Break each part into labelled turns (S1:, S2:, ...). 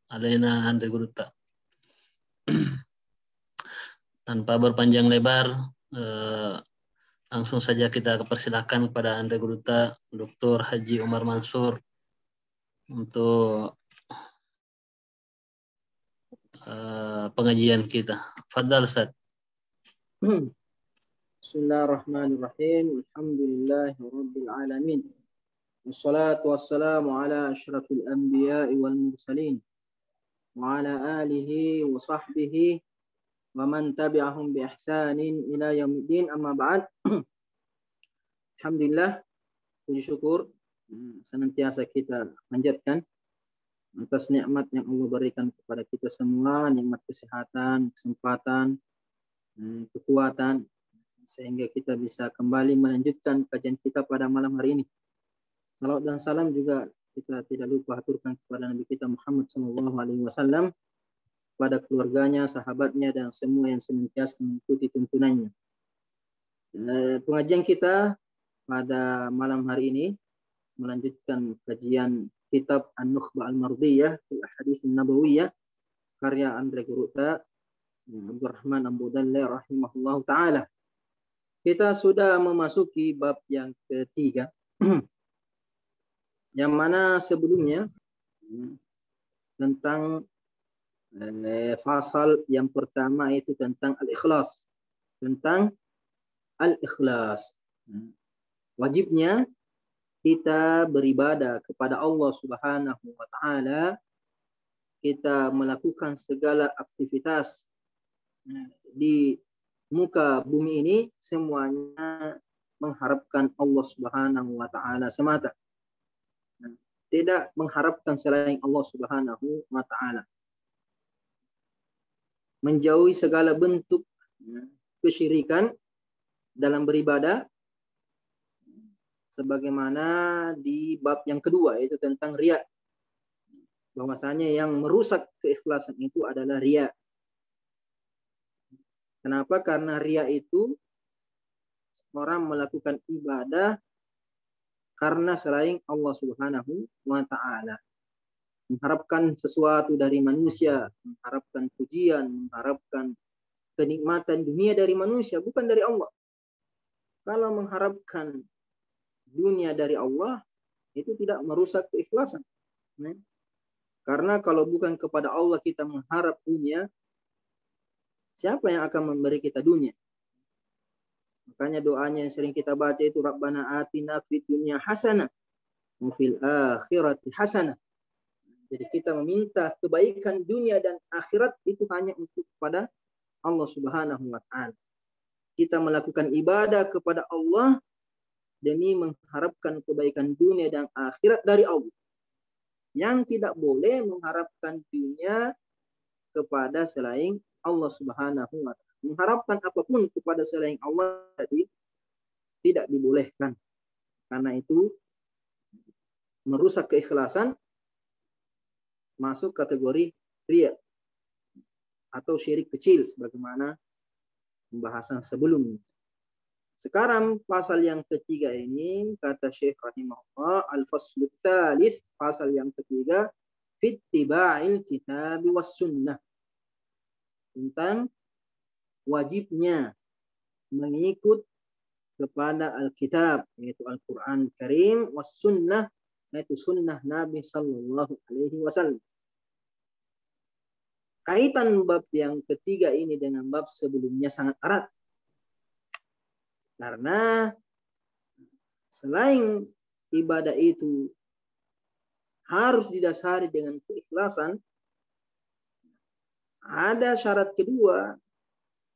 S1: alaina Andre Guruta. Tanpa berpanjang lebar, langsung saja kita persilahkan kepada Andre Guruta, Dr. Haji Umar Mansur, untuk pengajian kita. Fadhal Ustaz.
S2: Bismillahirrahmanirrahim. Alhamdulillahirabbil alamin. Wassalatu wassalamu ala asyrafil anbiya'i wal mursalin wa ala alihi wa sahbihi wa man tabi'ahum bi ihsanin ila yaumiddin, amma ba'd. Alhamdulillah, puji syukur senantiasa kita panjatkan atas nikmat yang Allah berikan kepada kita semua, nikmat kesehatan, kesempatan, kekuatan, sehingga kita bisa kembali melanjutkan kajian kita pada malam hari ini. Salawat dan salam juga kita tidak lupa aturkan kepada Nabi kita Muhammad SAW, pada keluarganya, sahabatnya, dan semua yang senantiasa mengikuti tuntunannya. Pengajian kita pada malam hari ini melanjutkan kajian kitab An-Nukhbah Al-Mardiyah fil Ahadits An-Nabawiyah karya Andre Guruta Abdurrahman Ambudallah rahimahullahu ta'ala. Kita sudah memasuki bab yang ketiga, yang mana sebelumnya tentang fasal yang pertama itu tentang al-ikhlas. Tentang al-ikhlas. Wajibnya kita beribadah kepada Allah Subhanahu wa ta'ala. Kita melakukan segala aktivitas di muka bumi ini semuanya mengharapkan Allah Subhanahu wa ta'ala semata. Tidak mengharapkan selain Allah Subhanahu wa ta'ala. Menjauhi segala bentuk kesyirikan dalam beribadah, sebagaimana di bab yang kedua, yaitu tentang riya. Bahwasanya yang merusak keikhlasan itu adalah riya. Kenapa? Karena riya itu orang melakukan ibadah karena selain Allah Subhanahu wa ta'ala. Mengharapkan sesuatu dari manusia, mengharapkan pujian, mengharapkan kenikmatan dunia dari manusia, bukan dari Allah. Kalau mengharapkan dunia dari Allah, itu tidak merusak keikhlasan. Karena kalau bukan kepada Allah kita mengharap dunia, siapa yang akan memberi kita dunia? Makanya doanya yang sering kita baca itu, Rabbana atina fid dunya hasanah wa fil akhirati hasanah. Jadi kita meminta kebaikan dunia dan akhirat itu hanya untuk kepada Allah Subhanahu wa ta'ala. Kita melakukan ibadah kepada Allah demi mengharapkan kebaikan dunia dan akhirat dari Allah. Yang tidak boleh mengharapkan dunia kepada selain Allah Subhanahu wa ta'ala. Mengharapkan apapun kepada selain Allah tidak dibolehkan. Karena itu merusak keikhlasan, masuk kategori riya atau syirik kecil sebagaimana pembahasan sebelumnya. Sekarang pasal yang ketiga ini, kata Syekh rahimahullah, al-faslu tsalits, pasal yang ketiga, fit tiba'il kitab was sunnah. Tentang wajibnya mengikut kepada Alkitab, yaitu Al-Quran Karim, was sunnah, yaitu sunnah Nabi Sallallahu Alaihi Wasallam. Kaitan bab yang ketiga ini dengan bab sebelumnya sangat erat. Karena selain ibadah itu harus didasari dengan keikhlasan, ada syarat kedua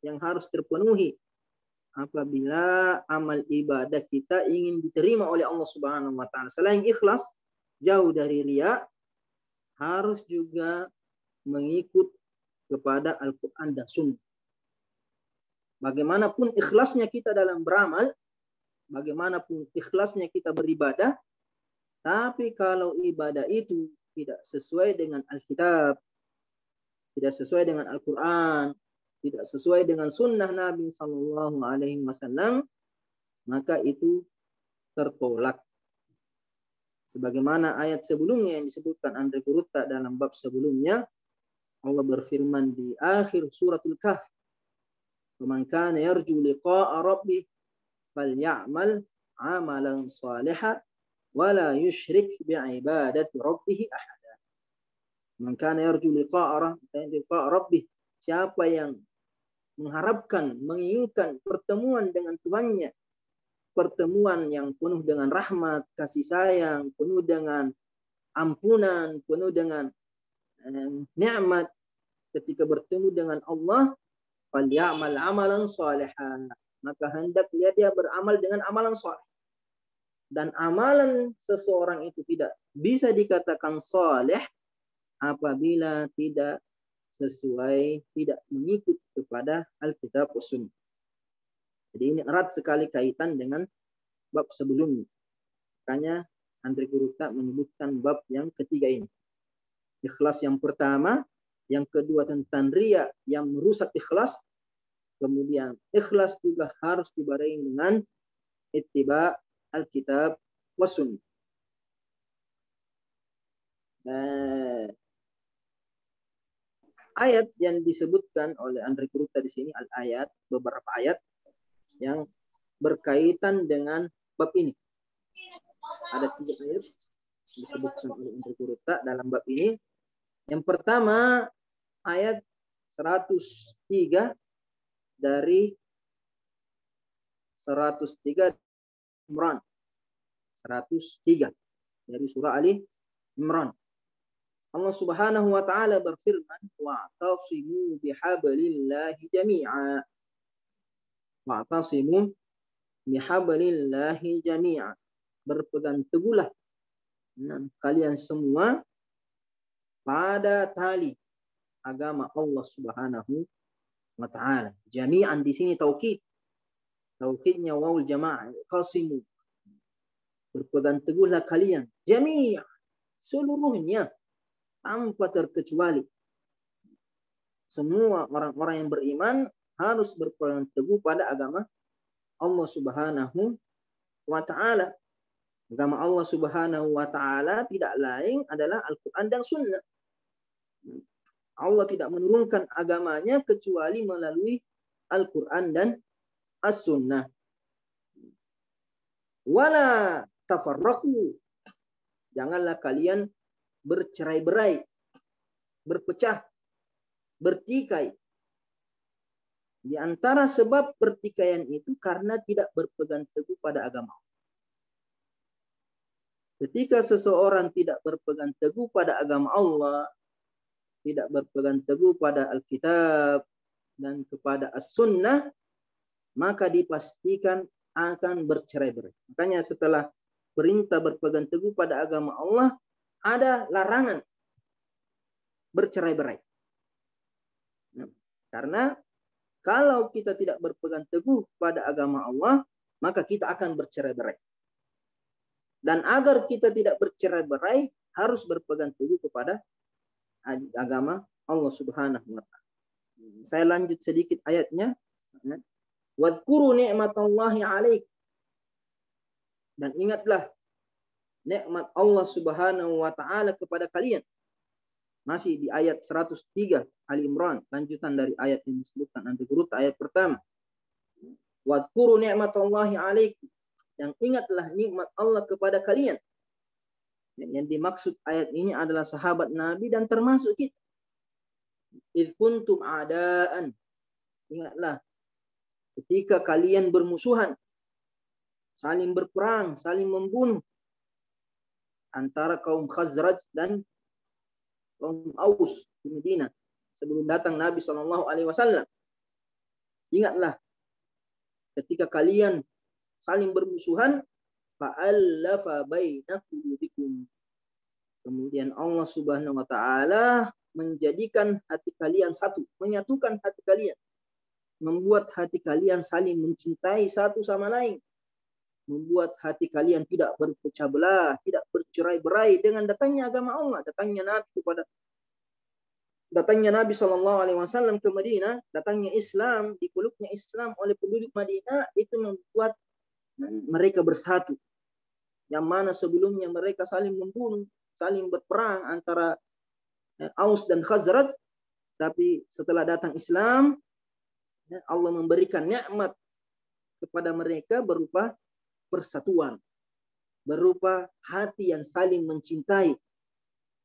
S2: yang harus terpenuhi apabila amal ibadah kita ingin diterima oleh Allah Subhanahu wa ta'ala. Selain ikhlas, jauh dari riya, harus juga mengikut kepada Al-Quran dan Sunnah. Bagaimanapun ikhlasnya kita dalam beramal, bagaimanapun ikhlasnya kita beribadah, tapi kalau ibadah itu tidak sesuai dengan Alkitab, tidak sesuai dengan Al-Quran, tidak sesuai dengan sunnah Nabi Sallallahu Alaihi Wasallam, maka itu tertolak. Sebagaimana ayat sebelumnya yang disebutkan Andre Kuruta dalam bab sebelumnya, Allah berfirman di akhir suratul Kahf, "Man kana yarju liqa'a rabbih falyamal 'amalan shalihan wa la yusyrik bi'ibadati rabbih ahada." Man kana yarju liqa'a rabbih, siapa yang mengharapkan, menginginkan pertemuan dengan Tuhannya, pertemuan yang penuh dengan rahmat, kasih sayang, penuh dengan ampunan, penuh dengan nikmat, ketika bertemu dengan Allah, falyamal amalan shalihan, maka hendaknya dia beramal dengan amalan saleh. Dan amalan seseorang itu tidak bisa dikatakan saleh apabila tidak sesuai, tidak mengikut kepada Alkitab dan Sunnah. Jadi ini erat sekali kaitan dengan bab sebelumnya. Makanya Andre Kuruta menyebutkan bab yang ketiga ini. Ikhlas yang pertama, yang kedua tentang riya yang merusak ikhlas, kemudian ikhlas juga harus dibarengi dengan ittiba Alkitab wa Sunnah. Ayat yang disebutkan oleh Andre Kuruta di sini, al-ayat, beberapa ayat yang berkaitan dengan bab ini. Ada 3 ayat disebutkan oleh Andre Kuruta dalam bab ini. Yang pertama, ayat 103 dari 103 Imran. 103 dari surah Ali Imran. Allah Subhanahu wa taala berfirman, "Wa'tasimu bihablillahi jami'a." Wa'tasimu bihablillahi jami'a. Berpegang teguhlah kalian semua pada tali agama Allah Subhanahu wa taala. Jami'an di sini taukid. Taukidnya wawul jamaah, qasimu. Berpegang teguhlah kalian jami'a, seluruhnya tanpa terkecuali. Semua orang-orang yang beriman harus berpegang teguh pada agama Allah Subhanahu wa taala. Agama Allah Subhanahu wa taala tidak lain adalah Al-Qur'an dan Sunnah. Allah tidak menurunkan agamanya kecuali melalui Al-Qur'an dan As-Sunnah. Wala tafarraqu. Janganlah kalian bercerai-berai, berpecah, bertikai. Di antara sebab pertikaian itu karena tidak berpegang teguh pada agama. Ketika seseorang tidak berpegang teguh pada agama Allah, tidak berpegang teguh pada Alkitab dan kepada As-Sunnah, maka dipastikan akan bercerai-berai. Makanya setelah perintah berpegang teguh pada agama Allah, ada larangan bercerai-berai. Karena kalau kita tidak berpegang teguh pada agama Allah, maka kita akan bercerai-berai. Dan agar kita tidak bercerai-berai, harus berpegang teguh kepada agama Allah Subhanahu wa taala. Saya lanjut sedikit ayatnya. Wadhkuru ni'matallahi 'alaik. Dan ingatlah nikmat Allah Subhanahu wa taala kepada kalian. Masih di ayat 103 Ali Imran, lanjutan dari ayat yang disebutkan nanti urut ayat pertama. Wadhkuru ni'matallahi 'alaik. Yang ingatlah nikmat Allah kepada kalian. Yang dimaksud ayat ini adalah sahabat Nabi dan termasuk kita. Idh kuntum a'daan. Ingatlah ketika kalian bermusuhan, saling berperang, saling membunuh antara kaum Khazraj dan kaum Aus di Madinah sebelum datang Nabi SAW. Ingatlah ketika kalian saling bermusuhan, fa'allafa baina qulubikum. Kemudian Allah Subhanahu wa taala menjadikan hati kalian satu, menyatukan hati kalian, membuat hati kalian saling mencintai satu sama lain, membuat hati kalian tidak berpecah belah, tidak bercerai-berai dengan datangnya agama Allah, datangnya Nabi SAW ke Madinah, datangnya Islam, dipeluknya Islam oleh penduduk Madinah, itu membuat mereka bersatu. yang mana sebelumnya mereka saling membunuh, saling berperang antara Aus dan Khazraj, tapi setelah datang Islam, Allah memberikan nikmat kepada mereka berupa persatuan, berupa hati yang saling mencintai.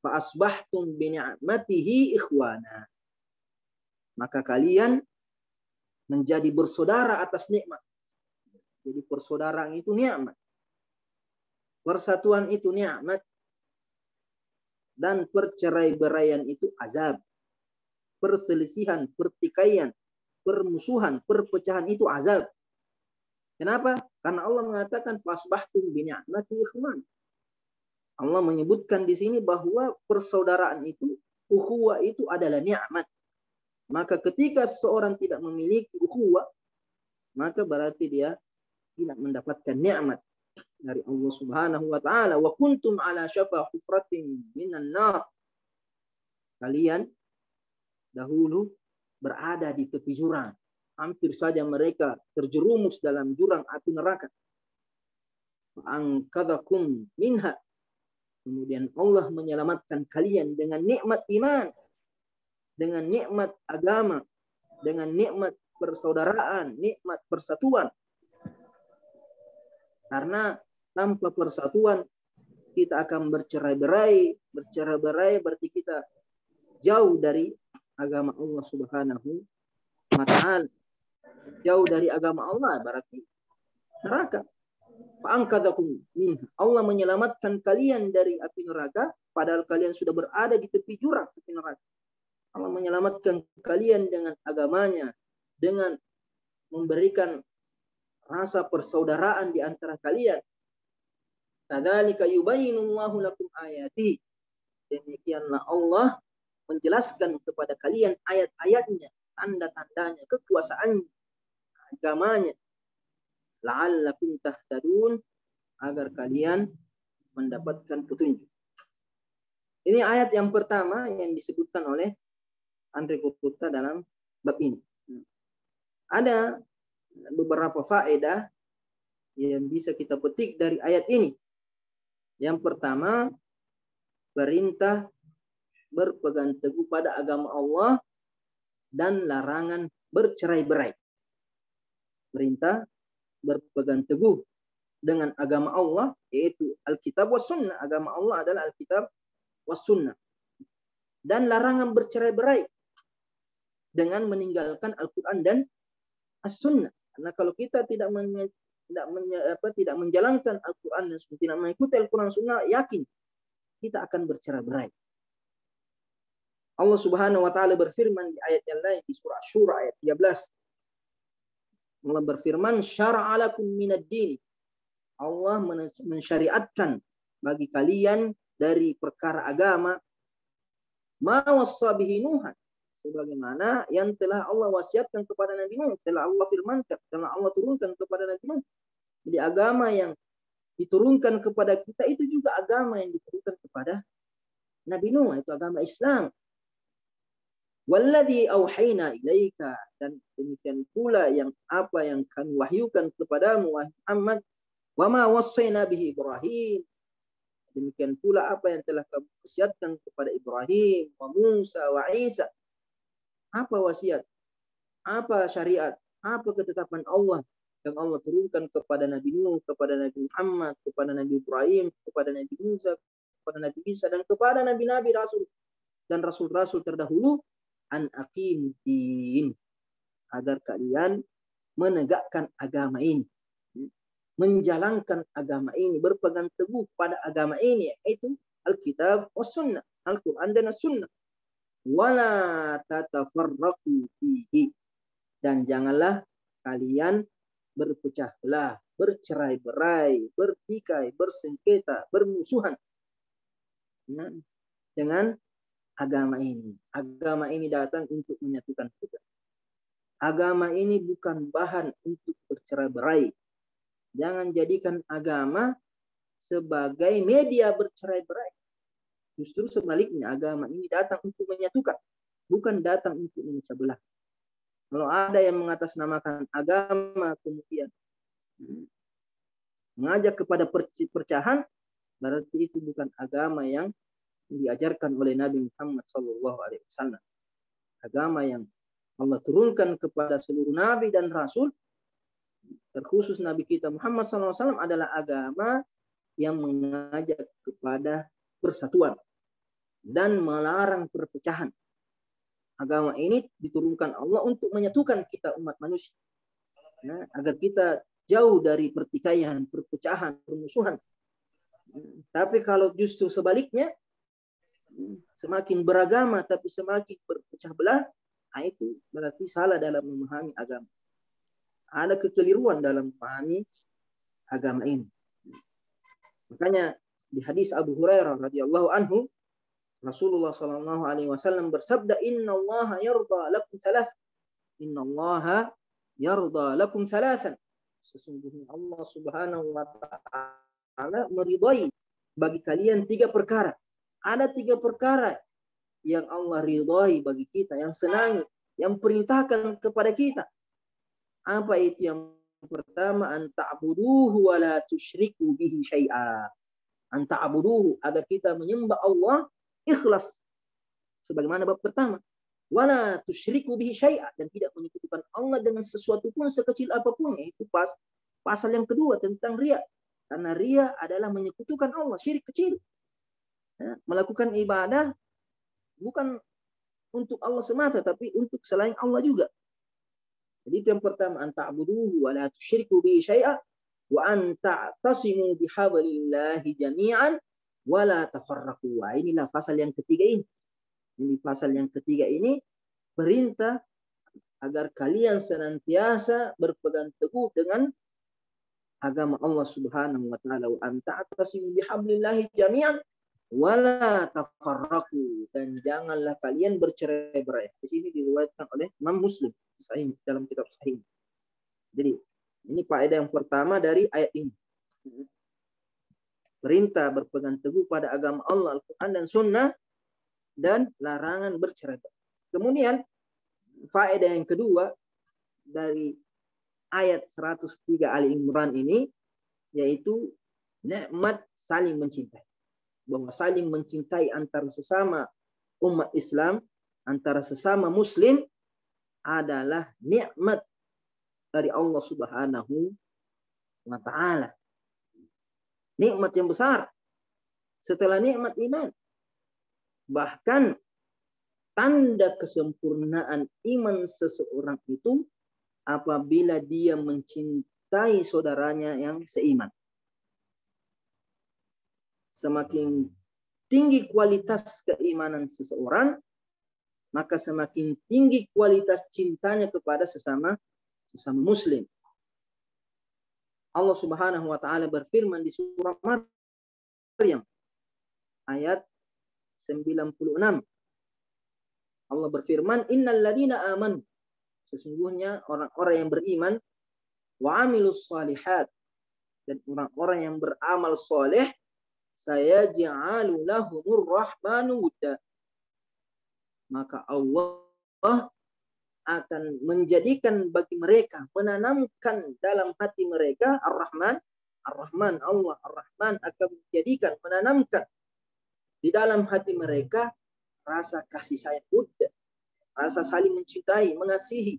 S2: Fa asbahtum bi ni'matihi ikhwana. Maka kalian menjadi bersaudara atas nikmat. Jadi persaudaraan itu nikmat. Persatuan itu nikmat. Dan percerai-beraian itu azab. Perselisihan, pertikaian, permusuhan, perpecahan itu azab. Kenapa? Karena Allah mengatakan fasbahtum bi ni'mati ikhwan. Allah menyebutkan di sini bahwa persaudaraan itu, ukhuwah itu adalah nikmat. Maka ketika seseorang tidak memiliki ukhuwah, maka berarti dia tidak mendapatkan nikmat dari Allah Subhanahu wa taala. Wa kuntum ala syafa hufratin minan nar. Kalian dahulu berada di tepi jurang. Hampir saja mereka terjerumus dalam jurang api neraka. Angkadakum minha. Kemudian Allah menyelamatkan kalian dengan nikmat iman, dengan nikmat agama, dengan nikmat persaudaraan, nikmat persatuan. Karena tanpa persatuan kita akan bercerai-berai. Bercerai-berai berarti kita jauh dari agama Allah Subhanahu wa taala. Jauh dari agama Allah berarti neraka. Fa'angkadakum minha. Allah menyelamatkan kalian dari api neraka padahal kalian sudah berada di tepi jurang api neraka. Allah menyelamatkan kalian dengan agamanya, dengan memberikan rasa persaudaraan di antara kalian. Kadzalika yubayyinullahu lakum ayati. Demikianlah Allah menjelaskan kepada kalian ayat-ayatnya, tanda-tandanya, kekuasaannya, agamanya. La'allakum tahtadun, agar kalian mendapatkan petunjuk. Ini ayat yang pertama yang disebutkan oleh Andre Gupta dalam bab ini. Ada beberapa faedah yang bisa kita petik dari ayat ini. Yang pertama, perintah berpegang teguh pada agama Allah dan larangan bercerai-berai. Perintah berpegang teguh dengan agama Allah, yaitu Alkitab was Sunnah. Agama Allah adalah Alkitab was Sunnah. Dan larangan bercerai-berai dengan meninggalkan Al-Quran dan As-Sunnah. Karena kalau kita tidak menjalankan Al-Quran dan Sunnah, tidak mengikuti Al-Quran dan Sunnah, yakin kita akan bercerai-berai. Allah Subhanahu wa taala berfirman di ayat yang lain di surah Syura ayat 13. Allah berfirman, syara'a lakum minad din. Allah mensyariatkan bagi kalian dari perkara agama ma wassa bihi Nuhan, sebagaimana yang telah Allah wasiatkan kepada Nabi Nuh, telah Allah firmankan, telah Allah turunkan kepada Nabi Nuh. Jadi agama yang diturunkan kepada kita itu juga agama yang diturunkan kepada Nabi Nuh, itu agama Islam. Walladzi auhayna ilaika, dan demikian pula yang apa yang kami wahyukan kepadamu wahai Muhammad, wa ma wassayna bihi Ibrahim, demikian pula apa yang telah kami wasiatkan kepada Ibrahim, wa Musa, wa Isa. Apa wasiat? Apa syariat? Apa ketetapan Allah yang Allah turunkan kepada Nabi Nuh, kepada Nabi Muhammad, kepada Nabi Ibrahim, kepada Nabi Musa, kepada Nabi Isa, dan kepada nabi-nabi rasul dan rasul-rasul terdahulu, an aqimuddin, agar kalian menegakkan agama ini, menjalankan agama ini, berpegang teguh pada agama ini, yaitu Alkitab was Sunnah, Al-Quran dan As-Sunnah. Wala tatafarraqu fihi, dan janganlah kalian berpecah belah, bercerai-berai, bertikai, bersengketa, bermusuhan dengan agama ini. Agama ini datang untuk menyatukan kita. Agama ini bukan bahan untuk bercerai-berai. Jangan jadikan agama sebagai media bercerai-berai. Justru sebaliknya, agama ini datang untuk menyatukan, bukan datang untuk memecah belah. Kalau ada yang mengatasnamakan agama kemudian mengajak kepada perpecahan, berarti itu bukan agama yang diajarkan oleh Nabi Muhammad SAW. Agama yang Allah turunkan kepada seluruh nabi dan rasul, terkhusus Nabi kita Muhammad SAW, adalah agama yang mengajak kepada persatuan dan melarang perpecahan. Agama ini diturunkan Allah untuk menyatukan kita umat manusia, agar kita jauh dari pertikaian, perpecahan, permusuhan. Tapi kalau justru sebaliknya, semakin beragama tapi semakin berpecah belah, itu berarti salah dalam memahami agama. Ada kekeliruan dalam memahami agama ini. Makanya di hadis Abu Hurairah radhiyallahu anhu, Rasulullah sallallahu alaihi wasallam bersabda, "Innallaha yarda lakum thalath." Innallaha yarda lakum thalathan. Sesungguhnya Allah Subhanahu wa taala meridai bagi kalian 3 perkara. Ada 3 perkara yang Allah ridai bagi kita, yang senangi, yang perintahkan kepada kita. Apa itu? Yang pertama, an ta'buduhu wa la tusyriku bihi syai'a. An ta'buduhu, agar kita menyembah Allah ikhlas, sebagaimana bab pertama. Wa la tusyriku bihi syai'a, dan tidak menyekutukan Allah dengan sesuatu pun sekecil apapun. Itu pasal yang kedua tentang riya. Karena riya adalah menyekutukan Allah, syirik kecil. Melakukan ibadah bukan untuk Allah semata, tapi untuk selain Allah juga. Jadi itu yang pertama, an ta'buduhu wa la tusyriku bihi syai'a wa an ta'tasimu bihablillahi jami'an wa la tafarraqu. Inilah pasal yang ketiga ini. Ini pasal yang ketiga ini perintah agar kalian senantiasa berpegang teguh dengan agama Allah Subhanahu wa taala. Wa an ta'tasimu bihablillahi jami'an wala tafarraqu, dan janganlah kalian bercerai-berai. Di sini diriwayatkan oleh Imam Muslim sahih, dalam kitab sahih. Jadi ini faedah yang pertama dari ayat ini. Perintah berpegang teguh pada agama Allah, Al-Quran dan Sunnah, dan larangan bercerai-berai. Kemudian faedah yang kedua dari ayat 103 Ali Imran ini, yaitu nikmat saling mencintai. Bahwa saling mencintai antara sesama umat Islam, antara sesama Muslim, adalah nikmat dari Allah Subhanahu wa taala. Nikmat yang besar setelah nikmat iman. Bahkan tanda kesempurnaan iman seseorang itu apabila dia mencintai saudaranya yang seiman. Semakin tinggi kualitas keimanan seseorang, maka semakin tinggi kualitas cintanya kepada sesama Muslim. Allah Subhanahu wa taala berfirman di surah Maryam ayat 96. Allah berfirman, "Innal ladzina amanu", sesungguhnya orang-orang yang beriman, wa amilus shalihat, dan orang-orang yang beramal soleh, sayaj'alu lahumur rahmanu wudda, maka Allah akan menjadikan bagi mereka, menanamkan dalam hati mereka Ar-Rahman, Allah Ar-Rahman akan menjadikan, menanamkan di dalam hati mereka rasa kasih sayang, wudda, rasa saling mencintai, mengasihi,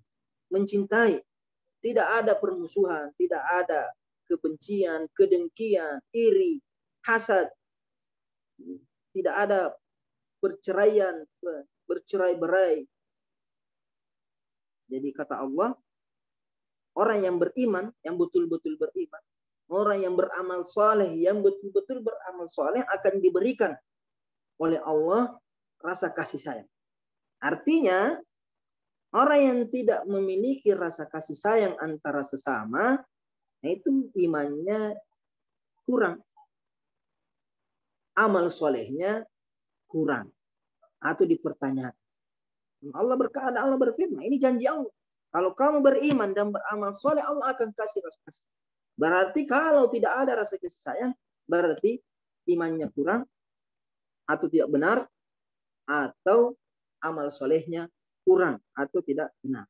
S2: mencintai. Tidak ada permusuhan, tidak ada kebencian, kedengkian, iri, hasad. Tidak ada perceraian, bercerai-berai. Jadi kata Allah, orang yang beriman, yang betul-betul beriman, orang yang beramal soleh, yang betul-betul beramal soleh akan diberikan oleh Allah rasa kasih sayang. Artinya, orang yang tidak memiliki rasa kasih sayang antara sesama, itu imannya kurang. Amal solehnya kurang atau dipertanyakan. Allah berfirman, ini janji Allah. Kalau kamu beriman dan beramal soleh, Allah akan kasih rasa kasih. Berarti kalau tidak ada rasa kasih sayang, berarti imannya kurang atau tidak benar, atau amal solehnya kurang atau tidak benar.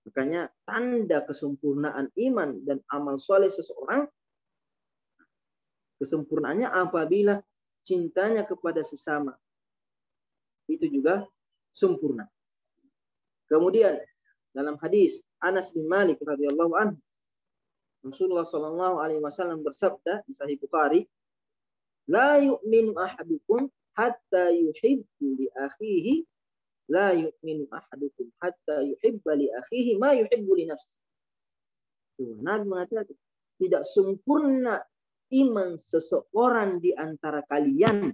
S2: Makanya tanda kesempurnaan iman dan amal soleh seseorang, kesempurnaannya apabila cintanya kepada sesama itu juga sempurna. Kemudian dalam hadis Anas bin Malik radhiyallahu anhu, Rasulullah Shallallahu alaihi wasallam bersabda di Sahih Bukhari, "La yu'minu ahadukum hatta yuhibbu li akhihi, la yu'minu ahadukum hatta yuhibba li akhihi ma yuhibbu li nafsi." Nabi mengatakan, tidak sempurna iman seseorang di antara kalian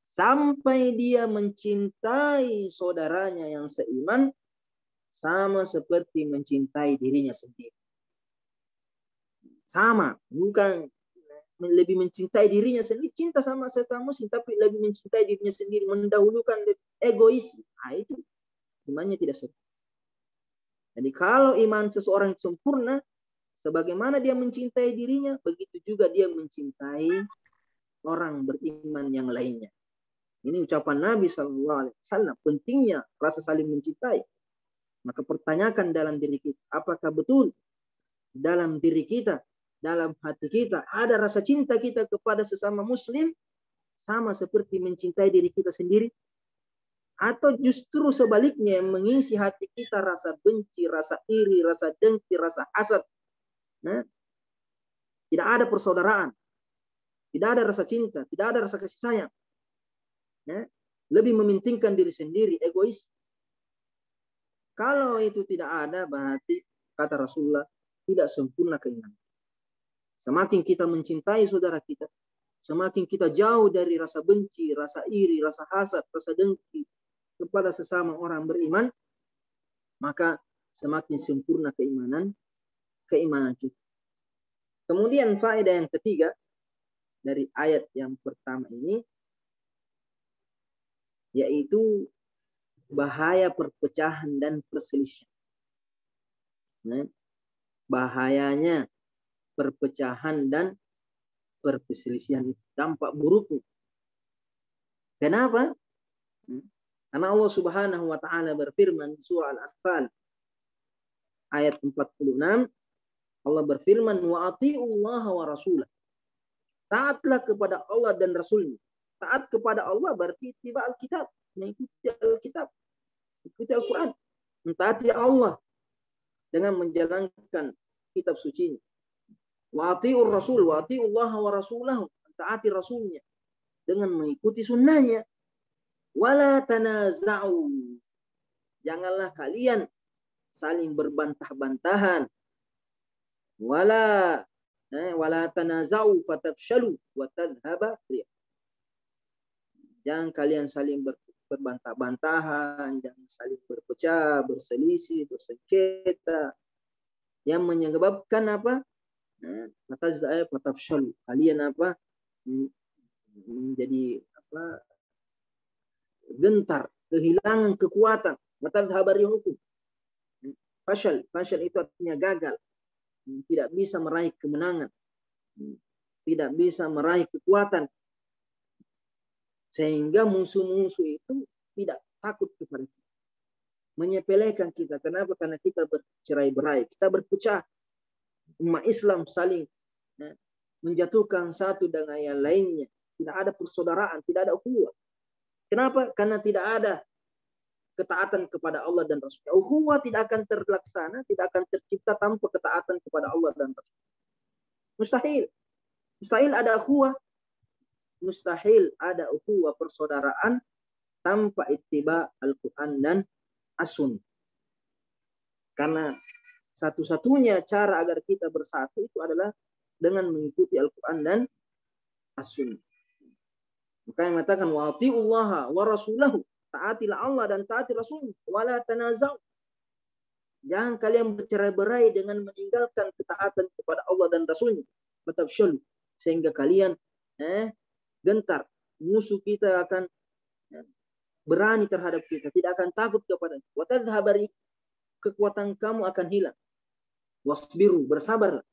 S2: sampai dia mencintai saudaranya yang seiman sama seperti mencintai dirinya sendiri. Sama, bukan lebih mencintai dirinya sendiri, cinta sama sesama muslim, tapi lebih mencintai dirinya sendiri, mendahulukan egois. Nah, itu imannya tidak sempurna. Jadi kalau iman seseorang sempurna, sebagaimana dia mencintai dirinya, begitu juga dia mencintai orang beriman yang lainnya. Ini ucapan Nabi SAW, pentingnya rasa saling mencintai. Maka pertanyakan dalam diri kita, apakah betul dalam diri kita, dalam hati kita, ada rasa cinta kita kepada sesama muslim sama seperti mencintai diri kita sendiri? Atau justru sebaliknya yang mengisi hati kita rasa benci, rasa iri, rasa dengki, rasa hasad? Nah, tidak ada persaudaraan, tidak ada rasa cinta, tidak ada rasa kasih sayang. Nah, lebih mementingkan diri sendiri, egois. Kalau itu tidak ada, berarti kata Rasulullah, tidak sempurna keimanan. Semakin kita mencintai saudara kita, semakin kita jauh dari rasa benci, rasa iri, rasa hasad, rasa dengki kepada sesama orang beriman, maka semakin sempurna keimanan kita. Kemudian faedah yang ketiga dari ayat yang pertama ini, yaitu bahaya perpecahan dan perselisihan. Nah, bahayanya perpecahan dan perselisihan itu, dampak buruknya. Kenapa? Karena Allah Subhanahu wa taala berfirman di surah Al-Anfal ayat 46, Allah berfirman, "Wa atiullaha wa rasulah." Taatlah kepada Allah dan Rasulnya. Taat kepada Allah berarti tiba Alkitab, mengikuti Alkitab, ikuti Al-Quran, mentaati Allah dengan menjalankan kitab sucinya. Wa atiur rasul, wa atiullaha wa rasulahu, taati rasulnya dengan mengikuti sunnahnya. Wala tanaza'u, janganlah kalian saling berbantah-bantahan. Wala tanaza'u fatafshalu wa tadhhaba rih. Jangan kalian saling berbantah-bantahan, jangan saling berpecah, berselisih, bersengketa, yang menyebabkan apa? Fatafshalu, kalian apa? Menjadi apa? Gentar, kehilangan kekuatan. Watadhhaba rihukum. Fashal itu artinya gagal, tidak bisa meraih kemenangan, tidak bisa meraih kekuatan, sehingga musuh-musuh itu tidak takut kepada kita, menyepelekan kita. Kenapa? Karena kita bercerai-berai, kita berpecah. Umat Islam saling menjatuhkan satu dengan yang lainnya, tidak ada persaudaraan, tidak ada ukhuwah. Kenapa? Karena tidak ada ketaatan kepada Allah dan Rasulnya. Ukhuwah tidak akan terlaksana, tidak akan tercipta tanpa ketaatan kepada Allah dan Rasul. Mustahil. Mustahil ada ukhuwah. Mustahil ada ukhuwah persaudaraan tanpa ittiba Al-Quran dan As-Sunnah. Karena satu-satunya cara agar kita bersatu itu adalah dengan mengikuti Al-Quran dan As-Sunnah. Maka yang mengatakan wa atiullaha wa rasulahu, taatilah Allah dan taati Rasul. Wala tanaza'u, jangan kalian bercerai-berai dengan meninggalkan ketaatan kepada Allah dan Rasulnya. Fatafshalu, sehingga kalian gentar. Musuh kita akan berani terhadap kita, tidak akan takut kepada kita. Wa tadhhaba rih, kekuatan kamu akan hilang. Wasbiru, bersabarlah.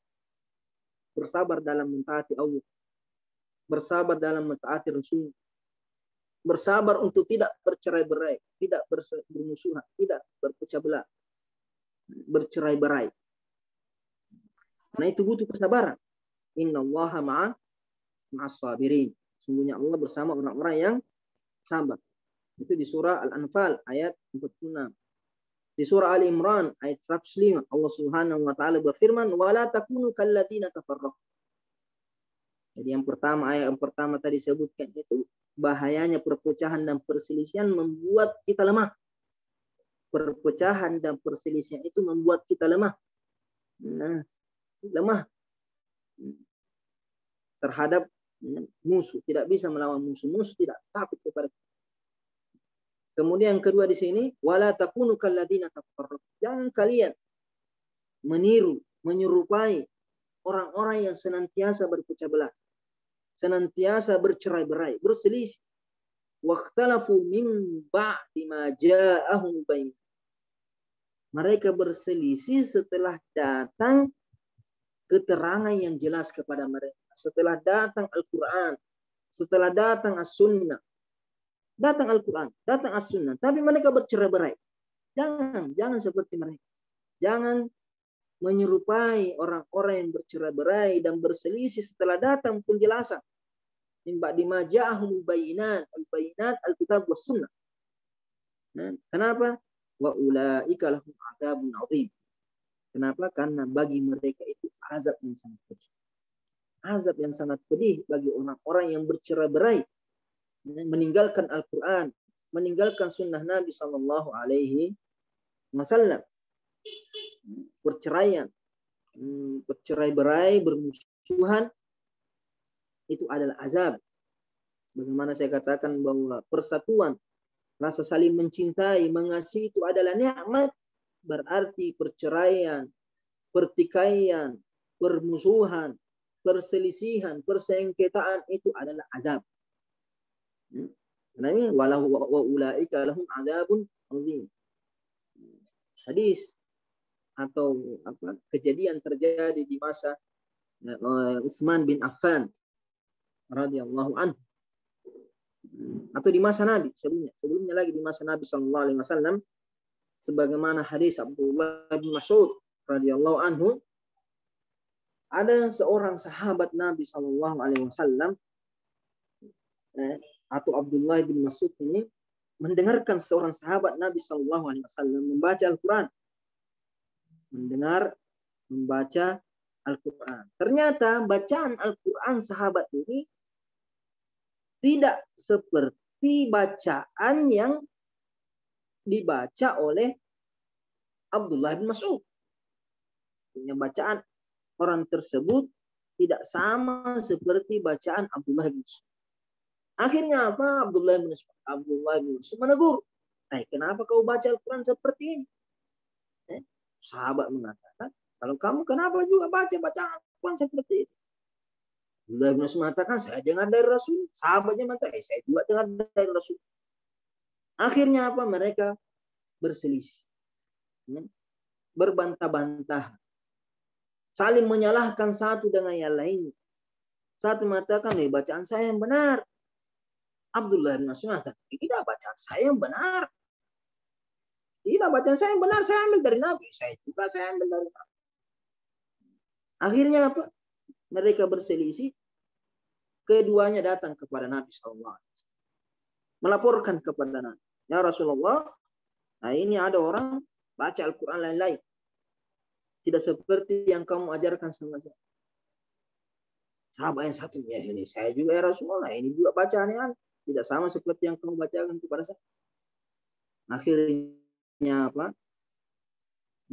S2: Bersabar dalam mentaati Allah, bersabar dalam mentaati Rasul, bersabar untuk tidak bercerai-berai, tidak bermusuhan, tidak berpecah belah. bercerai-berai. Nah itu butuh kesabaran. Innallaha ma'as sabirin. Sungguhnya Allah bersama orang-orang yang sabar. Itu di surah Al-Anfal ayat 46. Di surah Ali Imran ayat 105 Allah Subhanahu wa taala berfirman, "Wala takunu kalladzina tafarraqu." Jadi ayat yang pertama tadi sebutkan itu bahayanya perpecahan dan perselisihan membuat kita lemah. Perpecahan dan perselisihan itu membuat kita lemah. Nah, lemah terhadap musuh, tidak bisa melawan musuh, tidak takut kepada kita. Kemudian yang kedua di sini, wala takunu kalladzina tafarraqu. Jangan kalian meniru, menyerupai orang-orang yang senantiasa berpecah belah, senantiasa bercerai-berai, berselisih. Waqtalafu min ba'di ma ja'ahum bayin. Mereka berselisih setelah datang keterangan yang jelas kepada mereka. Setelah datang Al-Quran, setelah datang As-Sunnah, datang Al-Quran, datang As-Sunnah, tapi mereka bercerai-berai. Jangan seperti mereka. Jangan menyerupai orang-orang yang bercerai-berai dan berselisih setelah datang penjelasan. Min ba'di ma ja'ahum bayinat, al-bayinat, al-kitab was sunnah. Kenapa? Wa ulaika lahum adzabun adzim. Kenapa? Karena bagi mereka itu azab yang sangat pedih. Azab yang sangat pedih bagi orang-orang yang bercerai-berai, meninggalkan Al-Quran, meninggalkan sunnah Nabi Sallallahu Alaihi Wasallam. Perceraian, bercerai-berai, bermusuhan, itu adalah azab. Bagaimana saya katakan bahwa persatuan, rasa saling mencintai, mengasihi itu adalah nikmat. Berarti perceraian, pertikaian, permusuhan, perselisihan, persengketaan itu adalah azab. Karena walau wa ulaika lahum adzabun adzim. Hadis atau kejadian terjadi di masa Utsman bin Affan radhiyallahu anhu, atau di masa Nabi sebelumnya lagi di masa Nabi sallallahu alaihi wasallam, sebagaimana hadis Abdullah bin Mas'ud radhiyallahu anhu, ada seorang sahabat Nabi sallallahu alaihi wasallam atau Abdullah bin Mas'ud ini mendengarkan seorang sahabat Nabi sallallahu alaihi wasallam membaca Al-Quran. Membaca Al-Quran. Ternyata bacaan Al-Quran sahabat ini tidak seperti bacaan yang dibaca oleh Abdullah bin Mas'ud. Bacaan orang tersebut tidak sama seperti bacaan Abdullah bin Mas'ud. Akhirnya apa? Abdullah bin Mas'ud menegur. Kenapa kau baca Al-Quran seperti ini? Sahabat mengatakan, kalau kamu kenapa juga baca Al-Quran seperti itu? Abdullah bin Mas'ud mengatakan, saya dengar dari Rasul. Sahabatnya mengatakan, saya juga dengar dari Rasul. Akhirnya apa? Mereka berselisih, berbantah-bantah, saling menyalahkan satu dengan yang lain. Satu mengatakan, bacaan saya yang benar. Abdullah bin Mas'ud mengatakan, tidak, bacaan saya yang benar. Tidak, bacaan saya yang benar. Saya ambil dari Nabi. Saya ambil dari Nabi. Akhirnya apa? Mereka berselisih. Keduanya datang kepada Nabi SAW. Melaporkan kepada Nabi. Ya Rasulullah, ini ada orang baca Al-Quran lain-lain. Tidak seperti yang kamu ajarkan sama saya. Sahabat yang satu, ya sini, saya juga ya Rasulullah. Ini juga bacaan tidak sama seperti yang kamu bacakan kepada saya. Akhirnya apa?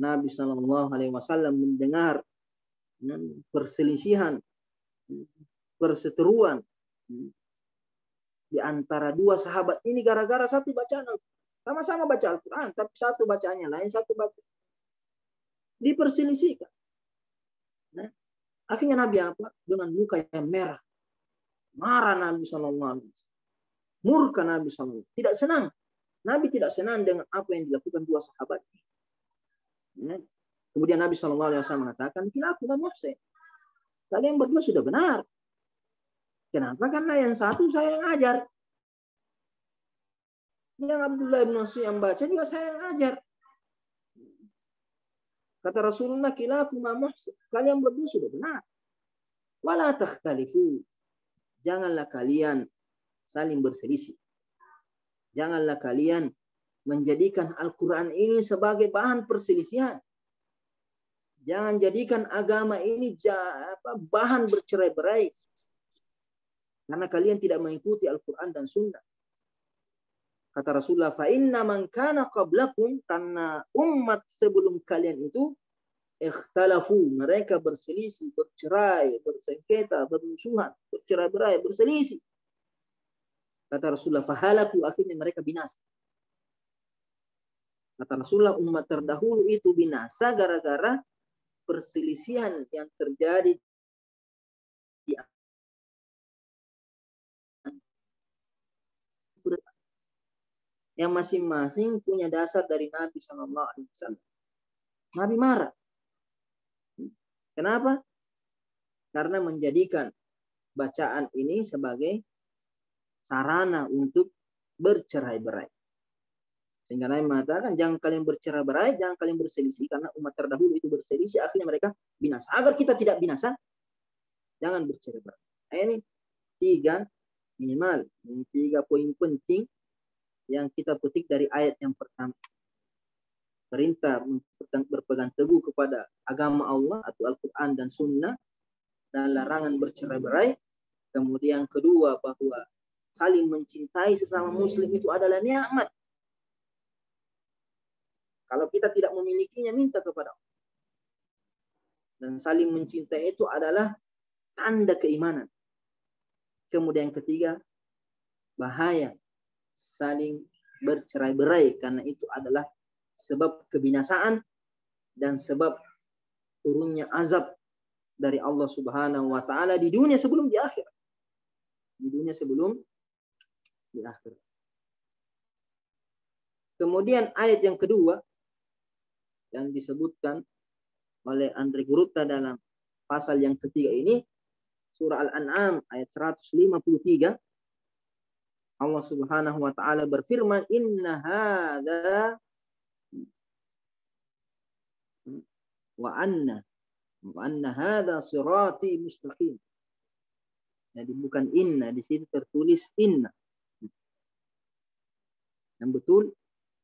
S2: Nabi Shallallahu Alaihi Wasallam mendengar perselisihan, perseteruan di antara dua sahabat ini gara-gara satu bacaan. Sama-sama baca Al-Quran, tapi satu bacaannya lain, satu baca. Diperselisihkan. Akhirnya Nabi apa? Dengan muka yang merah. Marah Nabi Shallallahu Alaihi Wasallam. Murka Nabi Shallallahu Alaihi Wasallam. Tidak senang. Nabi tidak senang dengan apa yang dilakukan dua sahabat. Kemudian Nabi Shallallahu Alaihi Wasallam mengatakan, "Kilakulah muhsin. Kalian berdua sudah benar. Kenapa? Karena yang satu saya yang ajar. Yang Abdullah bin Mas'ud yang baca juga saya yang ajar. Kata Rasulullah, kilakuma muhsin. Kalian berdua sudah benar. Wala takhtalifu. Janganlah kalian saling berselisih. Janganlah kalian menjadikan Al-Quran ini sebagai bahan perselisihan. Jangan jadikan agama ini bahan bercerai-berai. Karena kalian tidak mengikuti Al-Quran dan Sunnah. Kata Rasulullah, fa inna man kana qablakum, karena umat sebelum kalian itu ikhtalafu, mereka berselisih, bercerai, bersengketa, bermusuhan, bercerai-berai, berselisih. Kata Rasulullah, fahalaku, akhirnya mereka binasa. Kata Rasulullah, umat terdahulu itu binasa gara-gara perselisihan yang terjadi di yang masing-masing punya dasar dari Nabi SAW. Nabi marah. Kenapa? Karena menjadikan bacaan ini sebagai sarana untuk bercerai-berai. Sehingga Nabi mengatakan, jangan kalian bercerai-berai, jangan kalian berselisih, karena umat terdahulu itu berselisih, akhirnya mereka binasa. Agar kita tidak binasa, jangan bercerai-berai. Ini minimal 3 poin penting yang kita petik dari ayat yang pertama. Perintah berpegang teguh kepada agama Allah atau Al-Quran dan Sunnah, dan larangan bercerai-berai. Kemudian kedua, bahwa saling mencintai sesama muslim itu adalah nikmat. Kalau kita tidak memilikinya, minta kepada Allah. Dan saling mencintai itu adalah tanda keimanan. Kemudian ketiga, bahaya saling bercerai-berai, karena itu adalah sebab kebinasaan dan sebab turunnya azab dari Allah Subhanahu wa taala di dunia sebelum di akhirat. Di dunia sebelum di akhirat. Kemudian ayat yang kedua yang disebutkan oleh Andre Guruta dalam pasal yang ketiga ini, surah Al-An'am ayat 153. Allah Subhanahu wa taala berfirman, inna hadza wa anna hadza sirati mustaqim. Jadi bukan inna, di situ tertulis inna. Yang betul,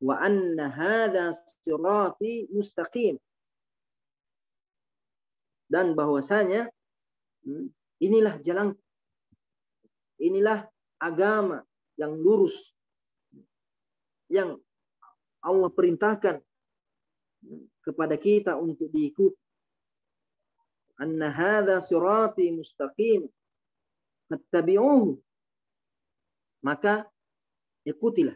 S2: wa anna hadza sirati mustaqim. Dan bahwasanya inilah jalan, inilah agama yang lurus yang Allah perintahkan kepada kita untuk diikuti. Anna hadza sirati mustaqim fattabi'uhu. Maka ikutilah.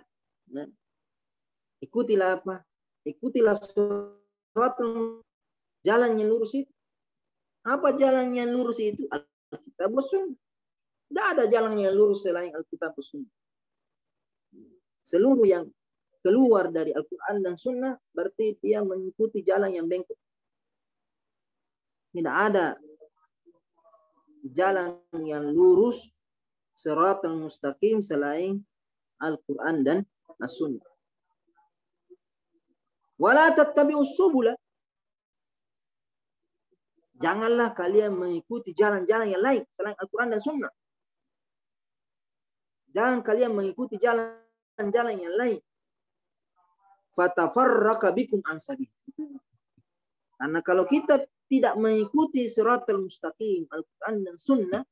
S2: Ikutilah apa? Ikutilah suatu jalan yang lurus itu. Apa jalan yang lurus itu? Alkitab dan Sunnah. Tidak ada jalan yang lurus selain Alkitab dan Sunnah. Seluruh yang keluar dari Al-Quran dan Sunnah berarti dia mengikuti jalan yang bengkok. Tidak ada jalan yang lurus, siratal mustaqim selain Al-Quran dan As-Sunnah. Wala tattabi'us subula. Janganlah kalian mengikuti jalan-jalan yang lain selain Al-Quran dan Sunnah. Jangan kalian mengikuti jalan-jalan yang lain. Fatafarraqa bikum an sabil. Karena kalau kita tidak mengikuti siratal mustaqim, Al-Quran dan Sunnah,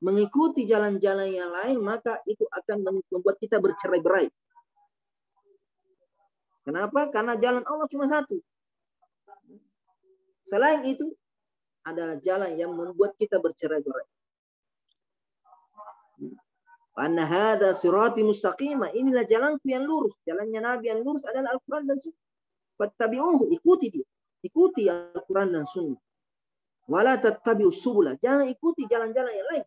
S2: mengikuti jalan-jalan yang lain, maka itu akan membuat kita bercerai-berai. Kenapa? Karena jalan Allah cuma satu. Selain itu adalah jalan yang membuat kita bercerai-berai. Anna hadza sirati mustaqima, inilah jalanku yang lurus. Jalannya Nabi yang lurus adalah Al-Quran dan Sunnah. Fattabi'uhu, ikuti dia. Ikuti Al-Quran dan Sunnah. Wala tattabi'us subula, jangan ikuti jalan-jalan yang lain.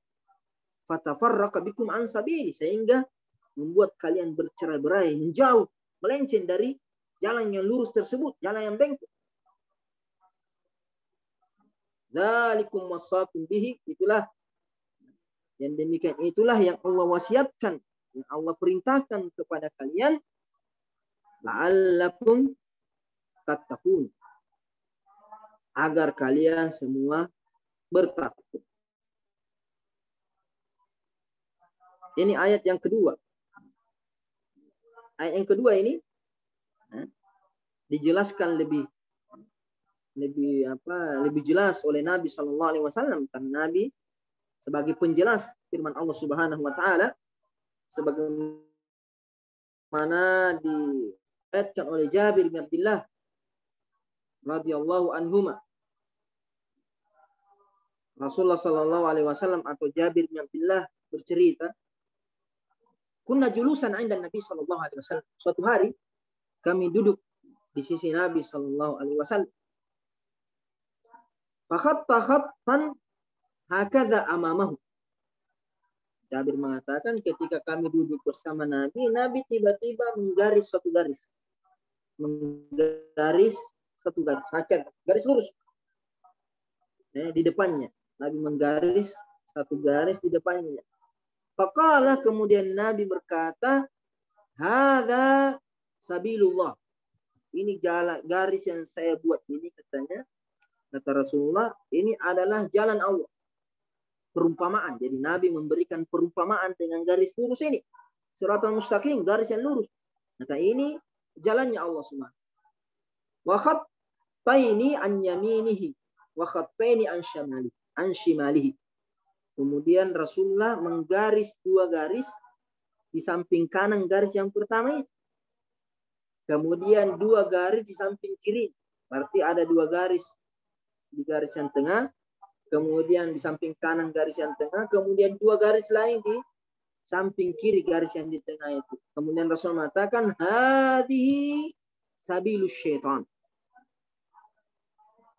S2: Fatafarraqa bikum an sabili, sehingga membuat kalian bercerai-berai, menjauh, melenceng dari jalan yang lurus tersebut, jalan yang bengkok. Dzalikum wassakum bihi, itulah yang demikian, itulah yang Allah wasiatkan, yang Allah perintahkan kepada kalian, la'allakum tattaqun, agar kalian semua bertakwa. Ini ayat yang kedua. Ayat yang kedua ini dijelaskan lebih jelas oleh Nabi Shallallahu Alaihi Wasallam. Karena Nabi sebagai penjelas firman Allah Subhanahu Wa Taala, sebagaimana diriwayatkan oleh Jabir bin Abdullah radhiyallahu anhuma, Rasulullah Shallallahu Alaihi Wasallam atau Jabir bin Abdullah bercerita, kunna julusan 'inda Nabi Shallallahu Alaihi Wasallam. Suatu hari kami duduk di sisi Nabi Shallallahu Alaihi Wasallam. Fakhatta khattan hakadha amamahu. Jabir mengatakan ketika kami duduk bersama Nabi, Nabi tiba-tiba menggaris satu garis. Menggaris satu garis. Garis lurus. Di depannya. Nabi menggaris satu garis di depannya. Faqala, kemudian Nabi berkata, hadza sabilullah. Ini jalan garis yang saya buat ini, katanya. Kata Rasulullah, ini adalah jalan Allah. Perumpamaan. Jadi Nabi memberikan perumpamaan dengan garis lurus ini. Siratal mustaqim, garis yang lurus. Kata ini jalannya Allah Subhanahu. Wa khattaini an yaminihi wa khattaini an shimalihi. Kemudian Rasulullah menggaris dua garis di samping kanan garis yang pertama ini. Kemudian dua garis di samping kiri. Berarti ada dua garis di garis yang tengah. Kemudian di samping kanan garis yang tengah. Kemudian dua garis lain di samping kiri garis yang di tengah itu. Kemudian Rasul mengatakan, hadihi sabilus syaitan.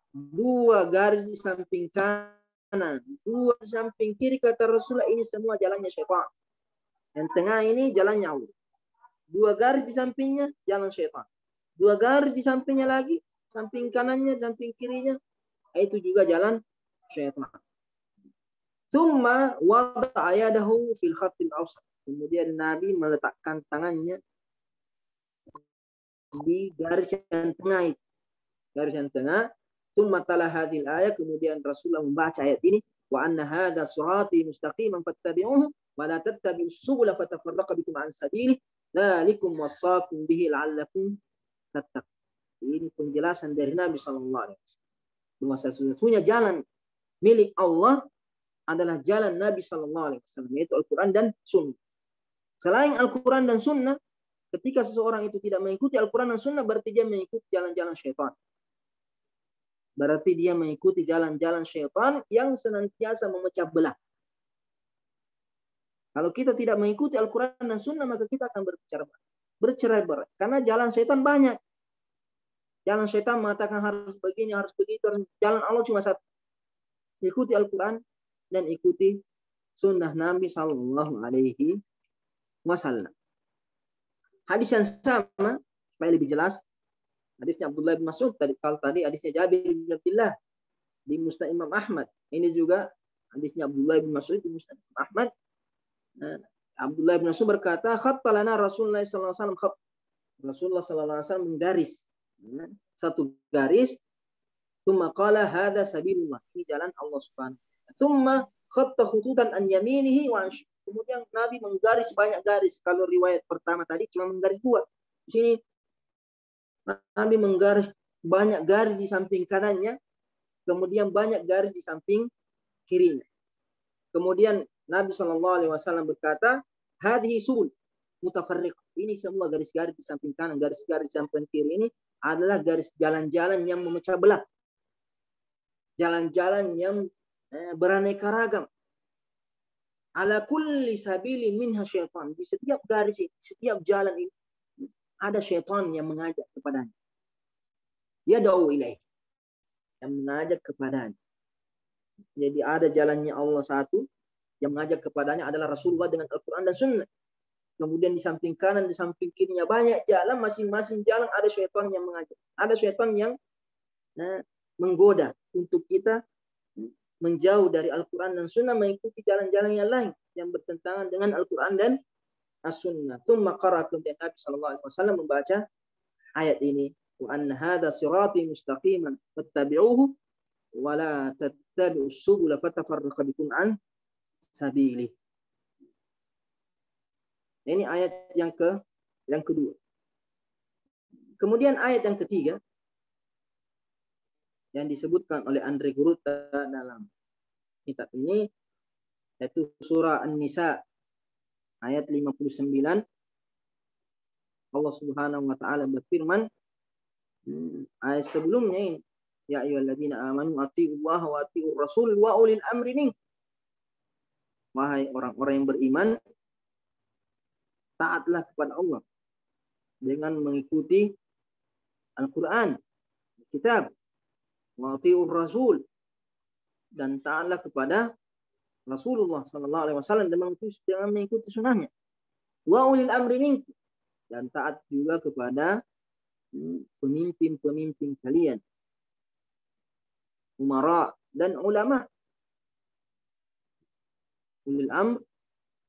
S2: Dua garis di samping kanan, dua di samping kiri, kata Rasulullah, ini semua jalannya syaitan. Yang tengah ini jalannya Allah. Dua garis di sampingnya, jalan syaitan. Dua garis di sampingnya lagi, samping kanannya, samping kirinya, itu juga jalan syaitan. Tsumma wada'a yadahu fil khattil awsat. Kemudian Nabi meletakkan tangannya di garis yang tengah itu. Garis yang tengah. Tsumma tala hadhil ayat, kemudian Rasulullah membaca ayat ini, wa anna hadza sirati mustaqiman fattabi'uhu wa la tattabi'us subula fatafarraqa bikum an sabilihi dzalikum wassaqum bihi la'allakum tattaqun. Ini penjelasan dari Nabi sallallahu alaihi wasallam bahwa sesungguhnya jalan milik Allah adalah jalan Nabi sallallahu alaihi wasallam, yaitu Al-Qur'an dan Sunnah. Selain Al-Qur'an dan Sunnah, ketika seseorang itu tidak mengikuti Al-Qur'an dan Sunnah, berarti dia mengikuti jalan-jalan syaitan. Berarti dia mengikuti jalan-jalan syaitan yang senantiasa memecah belah. Kalau kita tidak mengikuti Al-Quran dan Sunnah, maka kita akan bercerai-berai. Karena jalan syaitan banyak. Jalan syaitan mengatakan harus begini, harus begitu. Jalan Allah cuma satu. Ikuti Al-Quran dan ikuti Sunnah Nabi Sallallahu Alaihi Wasallam. Hadis yang sama, supaya lebih jelas, hadisnya Abdullah bin Mas'ud, kalau tadi hadisnya Jabir bin Abdullah di Musnad Imam Ahmad. Ini juga hadisnya Abdullah bin Mas'ud di Musnad Imam Ahmad. Abdullah bin Mas'ud berkata, khatta lana Rasulullah sallallahu alaihi wasallam khatt. Rasulullah sallallahu alaihi wasallam menggaris satu garis. Tsumma qala hadza sabilullah. Ini jalan Allah Subhanahu wa taala. Tsumma khatta khututan an yaminihi wa an. Kemudian Nabi menggaris banyak garis. Kalau riwayat pertama tadi cuma menggaris dua. Di sini Nabi menggaris banyak garis di samping kanannya, kemudian banyak garis di samping kirinya. Kemudian Nabi SAW berkata, hadhihi subul mutafarriq. Ini semua garis-garis di samping kanan, garis-garis di samping kiri ini adalah garis jalan-jalan yang memecah belah. Jalan-jalan yang beraneka ragam. Ala kulli sabilin minha syaitan. Di setiap garis, setiap jalan ini ada syaitan yang mengajak kepadanya. Yad'u ilaih. Yang mengajak kepadanya. Jadi ada jalannya Allah satu, yang mengajak kepadanya adalah Rasulullah dengan Al-Quran dan Sunnah. Kemudian di samping kanan, di samping kirinya banyak jalan, masing-masing jalan ada syaitan yang mengajak. Ada syaitan yang menggoda untuk kita menjauh dari Al-Quran dan Sunnah, mengikuti jalan-jalan yang lain yang bertentangan dengan Al-Quran dan As-Sunnah. Tsumma qara'a, kemudian Nabi sallallahu alaihi wasallam membaca ayat ini, wa anna hadza sirati mustaqiman fattabi'uhu wala tattabi'us subula fatafarraqa bikum an sabili. Ini ayat yang kedua. Kemudian ayat yang ketiga yang disebutkan oleh Andre Guruta dalam kitab ini yaitu surah An-Nisa ayat 59. Allah Subhanahu wa taala berfirman ayat sebelumnya ini, ya ayyuhalladzina amanu atti'ullaha wa atti'ur rasul wa ulil amri minkum. Wahai orang-orang yang beriman, taatlah kepada Allah dengan mengikuti Al-Qur'an, kitab, wa atti'ur rasul, dan taatlah kepada Rasulullah sallallahu alaihi wasallam dengan mengikuti sunnahnya. Wa ulil amri minkum, dan taat juga kepada pemimpin-pemimpin kalian, umara dan ulama. Ulil amr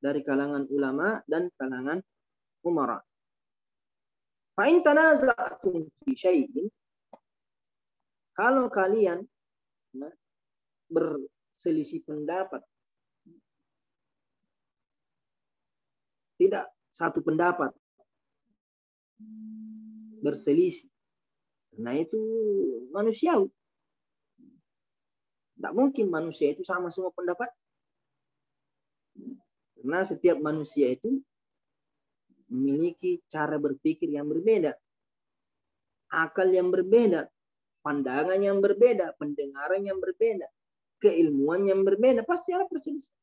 S2: dari kalangan ulama dan kalangan umara. Fa in tanaza'tum fi syai'in, kalau kalian berselisih pendapat, tidak satu pendapat, berselisih, karena itu manusiawi. Tidak mungkin manusia itu sama semua pendapat. Karena setiap manusia itu memiliki cara berpikir yang berbeda, akal yang berbeda, pandangan yang berbeda, pendengaran yang berbeda, keilmuan yang berbeda, pasti ada perselisihan.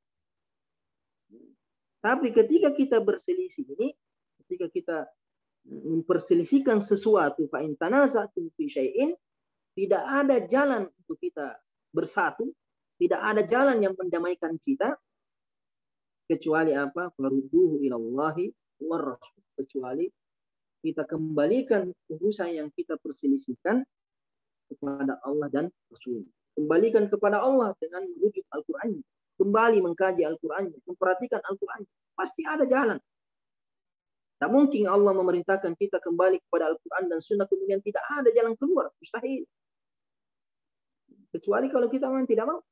S2: Tapi ketika kita berselisih ini, ketika kita memperselisihkan sesuatu, fa in tanaza'tum fi syai'in, tidak ada jalan untuk kita bersatu, tidak ada jalan yang mendamaikan kita kecuali apa? Farudduhu ilallahi war rasul, kecuali kita kembalikan urusan yang kita perselisihkan kepada Allah dan Rasul. Kembalikan kepada Allah dengan merujuk Al-Qur'an, kembali mengkaji Al-Qur'an, memperhatikan Al-Qur'an, pasti ada jalan. Tak mungkin Allah memerintahkan kita kembali kepada Al-Quran dan Sunnah kemudian tidak ada jalan keluar. Mustahil. Kecuali kalau kita memang tidak mau.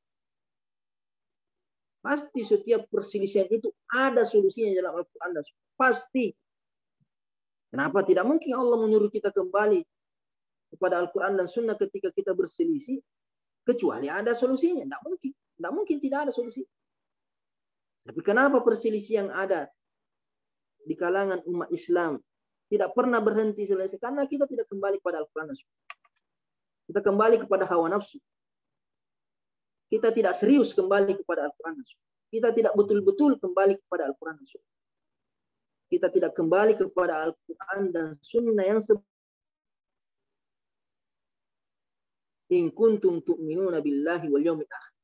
S2: Pasti setiap perselisihan itu ada solusinya dalam Al-Quran dan Sunnah. Pasti. Kenapa tidak mungkin Allah menyuruh kita kembali kepada Al-Quran dan Sunnah ketika kita berselisih? Kecuali ada solusinya. Tidak mungkin. Tidak mungkin tidak ada solusi. Tapi kenapa perselisihan ada di kalangan umat Islam tidak pernah berhenti selesai? Karena kita tidak kembali kepada Al-Quran dan Sunnah. Kita kembali kepada hawa nafsu. Kita tidak serius kembali kepada Al-Quran dan Sunnah. Kita tidak betul-betul kembali kepada Al-Quran dan Sunnah. Kita tidak kembali kepada Al-Quran dan Sunnah yang in kuntum tu'minuna billahi wal yawmil akhir.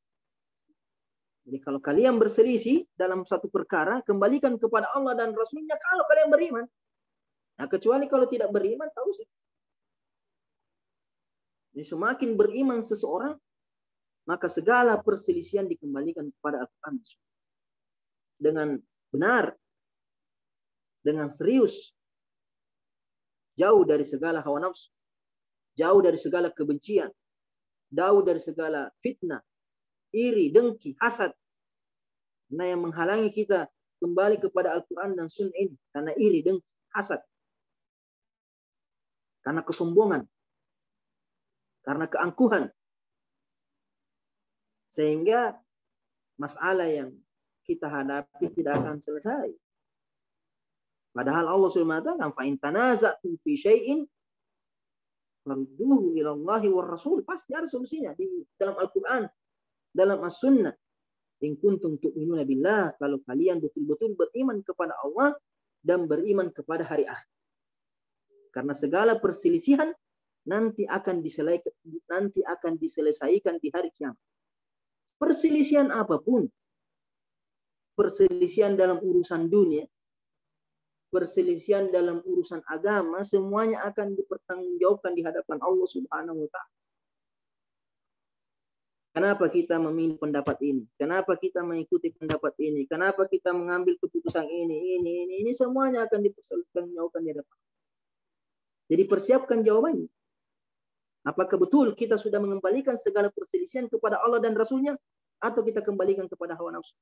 S2: Jadi kalau kalian berselisih dalam satu perkara, kembalikan kepada Allah dan Rasulnya kalau kalian beriman. Nah, kecuali kalau tidak beriman, tahu sih. Jadi semakin beriman seseorang, maka segala perselisihan dikembalikan kepada Al-Quran dengan benar, dengan serius, jauh dari segala hawa nafsu, jauh dari segala kebencian, jauh dari segala fitnah, iri, dengki, hasad. Nah, yang menghalangi kita kembali kepada Al-Quran dan Sunnah ini karena iri, dengki, hasad, karena kesombongan, karena keangkuhan, sehingga masalah yang kita hadapi tidak akan selesai. Padahal Allah Subhanahu wa ta'ala fa in tanaza'tum fi syai'in farudduhu ila Allahi war Rasul. Pasti ada solusinya di dalam Al-Qur'an, dalam As-Sunnah. In kuntum tu'minuna billah, kalau kalian betul-betul beriman kepada Allah dan beriman kepada hari akhir. Karena segala perselisihan nanti akan diselesaikan di hari kiamat. Perselisihan apapun, perselisihan dalam urusan dunia, perselisihan dalam urusan agama, semuanya akan dipertanggungjawabkan di hadapan Allah Subhanahu wa ta'ala. Kenapa kita memilih pendapat ini? Kenapa kita mengikuti pendapat ini? Kenapa kita mengambil keputusan ini semuanya akan dipertanggungjawabkan di hadapan. Jadi persiapkan jawabannya. Apakah betul kita sudah mengembalikan segala perselisihan kepada Allah dan Rasulnya, atau kita kembalikan kepada hawa nafsu?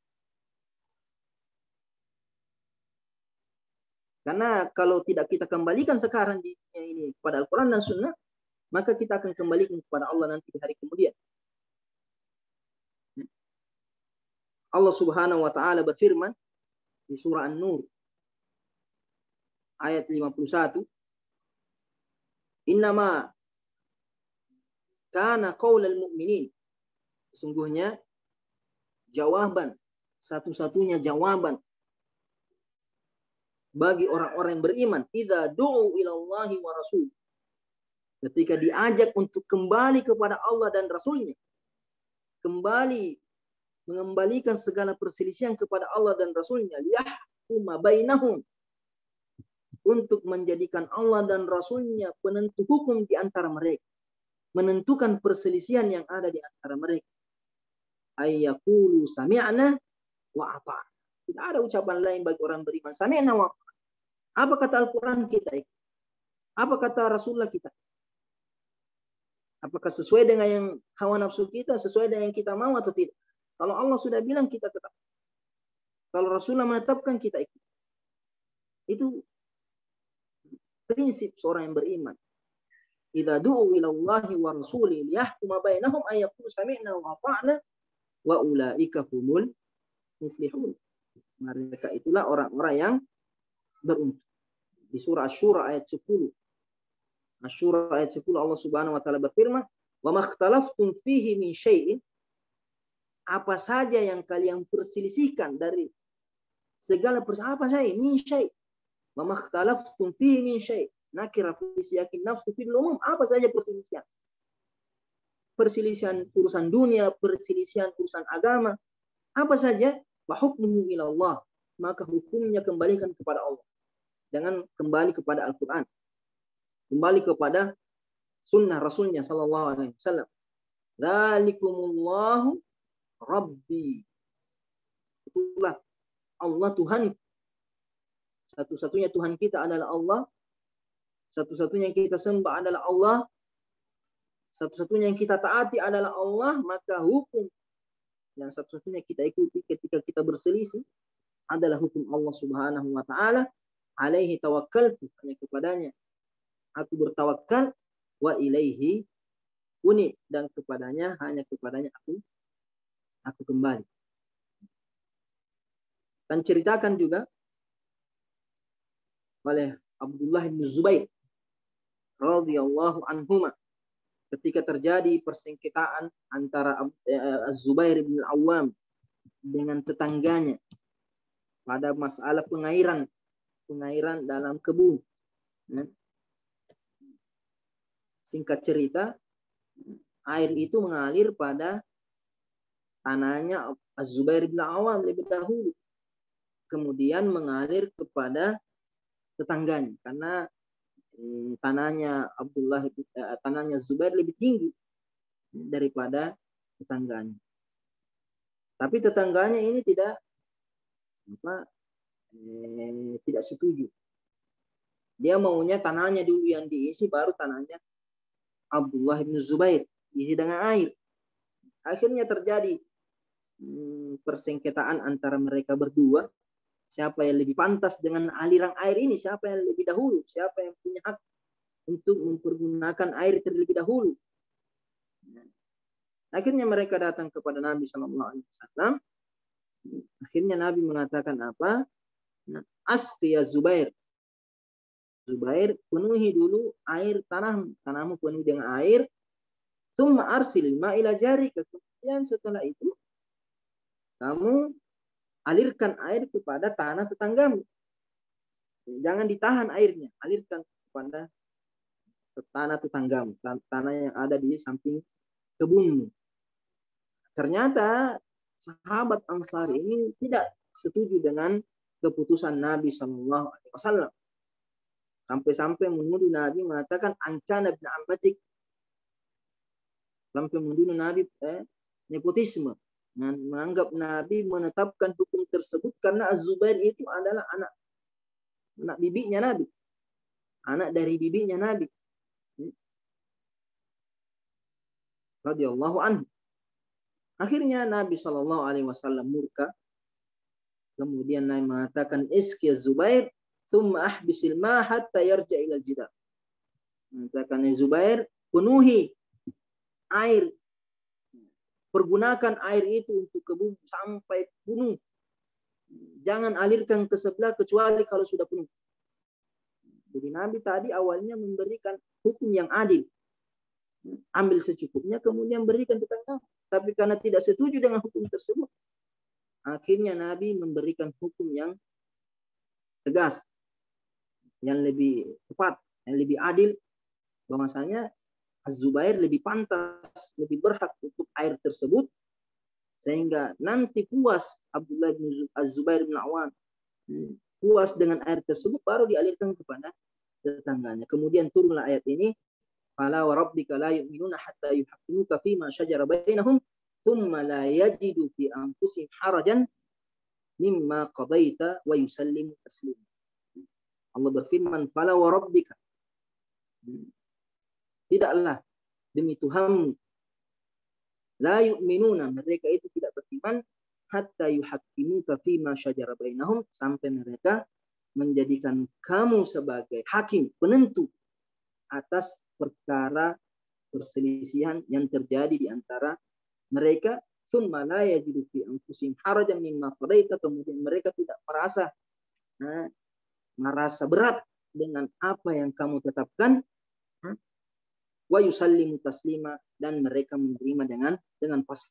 S2: Karena kalau tidak kita kembalikan sekarang di dunia ini kepada Al-Quran dan Sunnah, maka kita akan kembalikan kepada Allah nanti di hari kemudian. Allah Subhanahu wa taala berfirman di surah An-Nur ayat 51, "Innama kana qaulal mu'minin." Sesungguhnya jawaban, satu-satunya jawaban bagi orang-orang yang beriman, idza du'u ila Allahi wa rasul, ketika diajak untuk kembali kepada Allah dan Rasulnya, kembali mengembalikan segala perselisihan kepada Allah dan Rasulnya, liyahkuma bainahum, untuk menjadikan Allah dan Rasulnya penentu hukum di antara mereka, menentukan perselisihan yang ada di antara mereka. Ayyaqulu sami'na wa ata'na. Tidak ada ucapan lain bagi orang beriman, sami'na wa ata'na. Apa kata Al-Quran kita ikut? Apa kata Rasulullah kita? Apakah sesuai dengan yang hawa nafsu kita, sesuai dengan yang kita mau atau tidak? Kalau Allah sudah bilang, kita tetap. Kalau Rasulullah menetapkan, kita ikut. Itu prinsip seorang yang beriman. Idza du'u ila Allahi wa rasuli liyahkuma bainahum ayyaqulu sami'na wa ata'na wa ulaika humul muflihun. Mereka itulah orang-orang yang beruntung. Di surah Asy-Syura ayat 10. Asy-Syura ayat 10 Allah Subhanahu wa taala berfirman, "Wa makhtalaftum fihi min syai'in." Apa saja yang kalian perselisihkan dari segala perselisihan, apa saja min syai'. Wa makhtalaftum fihi min syai'. Nakira fi siyaqin nafsi fil umum, apa saja perselisihan. Perselisihan urusan dunia, perselisihan urusan agama, apa saja, wa hukmuhu ila Allah, maka hukumnya kembalikan kepada Allah. Jangan kembali kepada Al-Quran, kembali kepada sunnah Rasulnya sallallahu alaihi wasallam. Dzalikumullahu Rabbi. Itulah Allah Tuhan. Satu-satunya Tuhan kita adalah Allah. Satu-satunya yang kita sembah adalah Allah. Satu-satunya yang kita taati adalah Allah. Maka hukum yang satu-satunya kita ikuti ketika kita berselisih adalah hukum Allah Subhanahu wa taala. Alaihi tawakkaltu, hanya kepadanya aku bertawakal, wa ilaihi unib, dan kepadanya, hanya kepadanya aku kembali. Dan ceritakan juga oleh Abdullah bin Zubair radhiyallahu anhuma, ketika terjadi persengketaan antara Az-Zubair bin Al-Awwam dengan tetangganya pada masalah pengairan dalam kebun. Singkat cerita, air itu mengalir pada tanahnya Az-Zubair bin Al-Awwam lebih dahulu, kemudian mengalir kepada tetangganya, karena tanahnya Zubair lebih tinggi daripada tetangganya. Tapi tetangganya ini tidak setuju. Dia maunya tanahnya dulu yang diisi, baru tanahnya Abdullah bin Zubair diisi dengan air. Akhirnya terjadi persengketaan antara mereka berdua. Siapa yang lebih pantas dengan aliran air ini? Siapa yang lebih dahulu? Siapa yang punya hak untuk mempergunakan air terlebih dahulu? Akhirnya mereka datang kepada Nabi SAW. Akhirnya Nabi mengatakan apa? Asqi ya Zubair. Zubair, penuhi dulu air tanahmu penuhi dengan air. Tsumma arsil ma'ila jarika. Kemudian setelah itu kamu alirkan air kepada tanah tetanggamu. Jangan ditahan airnya, alirkan kepada tanah tetanggamu, tanah yang ada di samping kebunmu. Ternyata sahabat Ansar ini tidak setuju dengan keputusan Nabi SAW. Sampai-sampai menuduh Nabi, mengatakan angkana bin ambatik. Sampai menuduh Nabi nepotisme. Menganggap Nabi menetapkan hukum tersebut karena Az-Zubair itu adalah anak bibinya Nabi. Anak dari bibinya Nabi. radhiyallahu anhu. Akhirnya Nabi Shallallahu Alaihi Wasallam murka. Kemudian Nabi mengatakan, "Iski Zubair, thumma ahbisil ma hatta yarja ila jidar." Mengatakan Zubair, penuhi air, pergunakan air itu untuk kebun sampai penuh. Jangan alirkan ke sebelah kecuali kalau sudah penuh. Jadi Nabi tadi awalnya memberikan hukum yang adil. Ambil secukupnya, kemudian berikan ke tengah. Tapi karena tidak setuju dengan hukum tersebut, akhirnya Nabi memberikan hukum yang tegas, yang lebih tepat, yang lebih adil, bahwasanya Az-Zubair lebih pantas, lebih berhak untuk air tersebut, sehingga nanti puas Abdullah bin Az-Zubair bin Awan, puas dengan air tersebut, baru dialirkan kepada tetangganya. Kemudian turunlah ayat ini, "Fala wa rabbika la yu'minuna hatta yuhaqqimuka fima shajara bainahum thumma la yajidu fi anfusihim harajan mimma qadaita wa yusallimu taslima." Allah berfirman, "Fala wa rabbika." Tidaklah demi Tuhanmu, la yu'minuna, mereka itu tidak beriman, hatta yuhaqqimuka fima shajara bainahum, sampai mereka menjadikan kamu sebagai hakim, penentu atas perkara perselisihan yang terjadi di antara mereka. Tsumma la yajidu fi anfusihim harajan mimma qadaita, kemudian mereka tidak merasa berat dengan apa yang kamu tetapkan, wa yusallimu taslima, dan mereka menerima dengan pasrah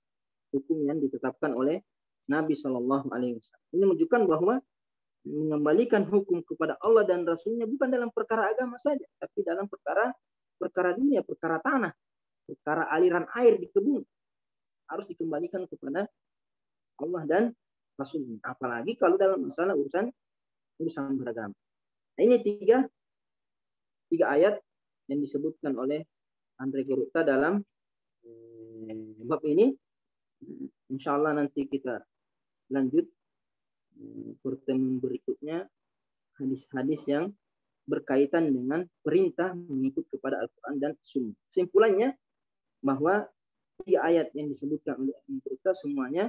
S2: hukum yang ditetapkan oleh Nabi Shallallahu Alaihi Wasallam. Ini menunjukkan bahwa mengembalikan hukum kepada Allah dan Rasulnya bukan dalam perkara agama saja, tapi dalam perkara dunia, perkara tanah, perkara aliran air di kebun, harus dikembalikan kepada Allah dan Rasulnya. Apalagi kalau dalam masalah urusan beragama. Nah, ini tiga ayat yang disebutkan oleh Andre Geruta dalam bab ini. Insya Allah nanti kita lanjut pertemuan berikutnya, hadis-hadis yang berkaitan dengan perintah mengikut kepada Al-Quran dan Sunnah. Kesimpulannya bahwa tiga ayat yang disebutkan oleh Andre Geruta semuanya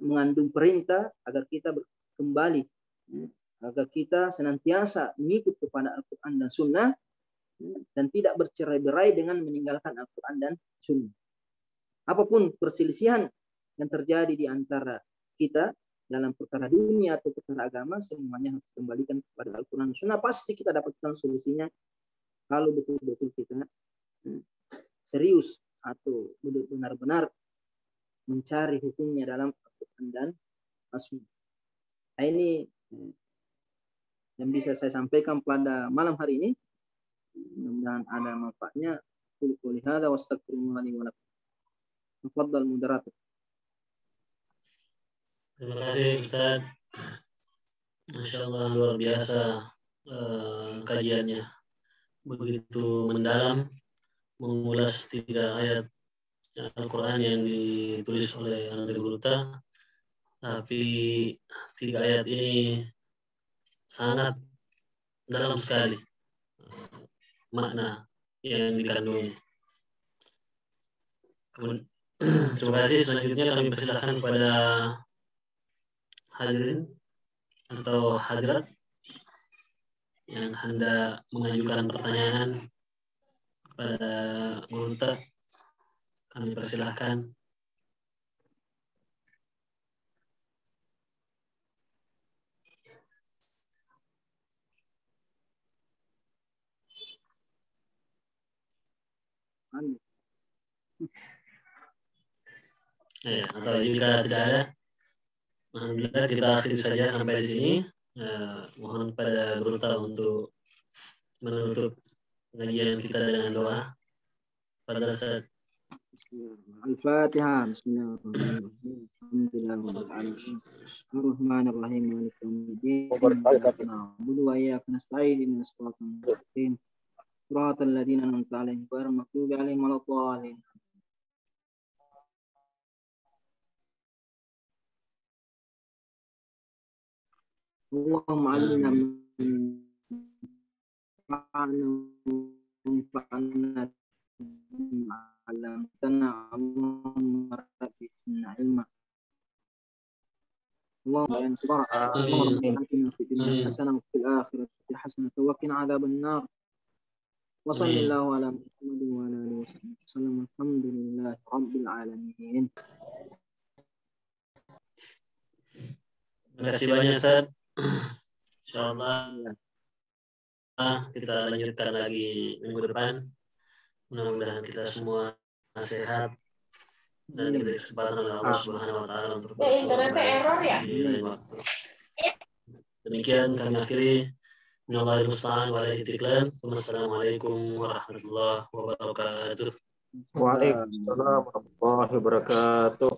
S2: mengandung perintah agar kita kembali, agar kita senantiasa mengikut kepada Al-Quran dan Sunnah, dan tidak bercerai-berai dengan meninggalkan Al-Quran dan Sunnah. Apapun perselisihan yang terjadi di antara kita dalam perkara dunia atau perkara agama, semuanya harus kembalikan kepada Al-Quran dan Sunnah. Pasti kita dapatkan solusinya kalau betul-betul kita serius atau benar-benar mencari hukumnya dalam Al-Quran dan Sunnah. Nah, ini yang bisa saya sampaikan pada malam hari ini. Mudah-mudahan ada manfaatnya. Qul hadza wastaghfirullah li wa lakum. Tafadhal moderator.
S1: Terima kasih Ustaz. Masya Allah, luar biasa kajiannya. Begitu mendalam, mengulas tiga ayat Al-Quran yang ditulis oleh Andre Geruta. Tapi tiga ayat ini sangat dalam sekali makna yang dikandungnya. Terima kasih. Selanjutnya kami persilakan kepada hadirin atau hadirat yang hendak mengajukan pertanyaan kepada Geruta. Kami persilahkan. Ya, atau jika tidak ada, alhamdulillah kita akhiri saja sampai di sini. Mohon pada Geruta untuk menutup pengajian kita dengan doa. Pada saat
S2: Al-Fatihah. Bismillahirrahmanirrahim. Alhamdulillahirabbil alamin. Ar-Rahmanir-Rahim. Maliki yaumiddin. Iyyaka na'budu wa iyyaka nasta'in. Ihdinas siratal mustaqim. Siratal ladzina an'amta 'alaihim ghairil maghdubi 'alaihim waladdallin. Allahumma 'allimna min علمتنا اللهم رب زدنا علما اللهم يا نصر اللهم آتنا في الدنيا حسنة وفي الآخرة حسنة وقنا عذاب النار وصلى الله على محمد وعلى آله وصحبه وسلم الحمد لله رب العالمين.
S1: Terima kasih banyak Ustaz. Insyaallah kita lanjutkan lagi minggu depan. Mudah-mudahan kita semua sehat dan diberi kesempatan oleh Allah Subhanahu wa taala untuk
S3: internetnya error ya.
S1: di lain waktu. Demikian kami akhiri. Minallahil musta'an wa alaihi tiklan. Wassalamualaikum warahmatullahi wabarakatuh.
S4: Waalaikumsalam warahmatullahi wabarakatuh.